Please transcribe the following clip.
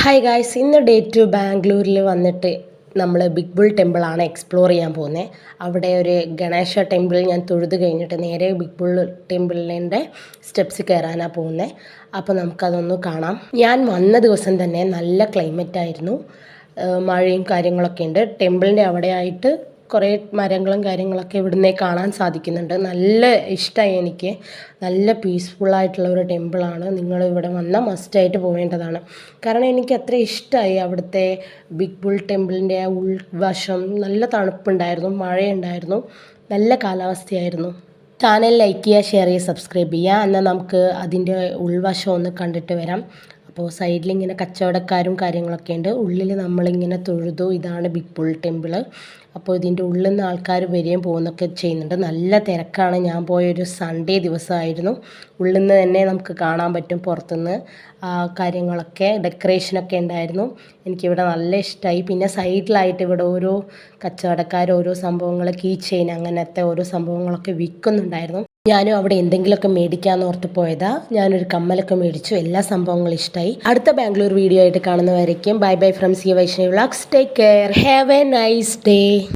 Hi guys, ഇന്ന് day to ബാംഗ്ലൂരിൽ വന്നിട്ട് നമ്മൾ ബിഗ് ബുൾ ടെമ്പിളാണ് എക്സ്പ്ലോർ ചെയ്യാൻ പോകുന്നത്. അവിടെ ഒരു ഗണേശ ടെമ്പിൾ ഞാൻ തൊഴുത് കഴിഞ്ഞിട്ട് നേരെ ബിഗ് ബുൾ ടെമ്പിളിൻ്റെ സ്റ്റെപ്സ് കയറാനാണ് പോകുന്നത്. അപ്പോൾ നമുക്കതൊന്ന് കാണാം. ഞാൻ വന്ന ദിവസം തന്നെ നല്ല ക്ലൈമറ്റ് ആയിരുന്നു, മഴയും കാര്യങ്ങളൊക്കെ ഉണ്ട്. ടെമ്പിളിൻ്റെ അവിടെ ആയിട്ട് കുറേ മരങ്ങളും കാര്യങ്ങളൊക്കെ ഇവിടുന്ന് കാണാൻ സാധിക്കുന്നുണ്ട്. നല്ല ഇഷ്ടമായി എനിക്ക്. നല്ല പീസ്ഫുള്ളായിട്ടുള്ള ഒരു ടെമ്പിളാണ്. നിങ്ങൾ ഇവിടെ വന്നാൽ മസ്റ്റായിട്ട് പോവേണ്ടതാണ്. കാരണം എനിക്ക് അത്ര ഇഷ്ടമായി അവിടുത്തെ ബിഗ് ബുൾ ടെമ്പിളിൻ്റെ ആ ഉൾവശം. നല്ല തണുപ്പുണ്ടായിരുന്നു, മഴയുണ്ടായിരുന്നു, നല്ല കാലാവസ്ഥയായിരുന്നു. ചാനൽ ലൈക്ക് ചെയ്യുക, ഷെയർ ചെയ്യുക, സബ്സ്ക്രൈബ് ചെയ്യുക. എന്നാൽ നമുക്ക് അതിൻ്റെ ഉൾവശം ഒന്ന് കണ്ടിട്ട് വരാം. അപ്പോൾ സൈഡിലിങ്ങനെ കച്ചവടക്കാരും കാര്യങ്ങളൊക്കെ ഉണ്ട്. ഉള്ളിൽ നമ്മളിങ്ങനെ തൊഴുതു. ഇതാണ് ബിഗ് ബുൾ ടെമ്പിൾ. അപ്പോൾ ഇതിൻ്റെ ഉള്ളിൽ നിന്ന് ആൾക്കാർ വരികയും പോകുന്നൊക്കെ ചെയ്യുന്നുണ്ട്. നല്ല തിരക്കാണ്. ഞാൻ പോയൊരു സൺഡേ ദിവസമായിരുന്നു. ഉള്ളിൽ നിന്ന് തന്നെ നമുക്ക് കാണാൻ പറ്റും പുറത്തുനിന്ന് കാര്യങ്ങളൊക്കെ, ഡെക്കറേഷനൊക്കെ ഉണ്ടായിരുന്നു. എനിക്കിവിടെ നല്ല ഇഷ്ടമായി. പിന്നെ സൈഡിലായിട്ട് ഇവിടെ ഓരോ കച്ചവടക്കാർ ഓരോ സംഭവങ്ങൾ, കീ ചെയിൻ അങ്ങനത്തെ ഓരോ സംഭവങ്ങളൊക്കെ വിൽക്കുന്നുണ്ടായിരുന്നു. ഞാനും അവിടെ എന്തെങ്കിലുമൊക്കെ മേടിക്കാമെന്ന് ഓർത്ത് പോയതാ. ഞാനൊരു കമ്മലൊക്കെ മേടിച്ചു. എല്ലാ സംഭവങ്ങളും ഇഷ്ടമായി. അടുത്ത ബാംഗ്ലൂർ വീഡിയോ ആയിട്ട് കാണുന്നവരേക്കും bye bye from C Vaishnavi vlogs. Take care, have a nice day.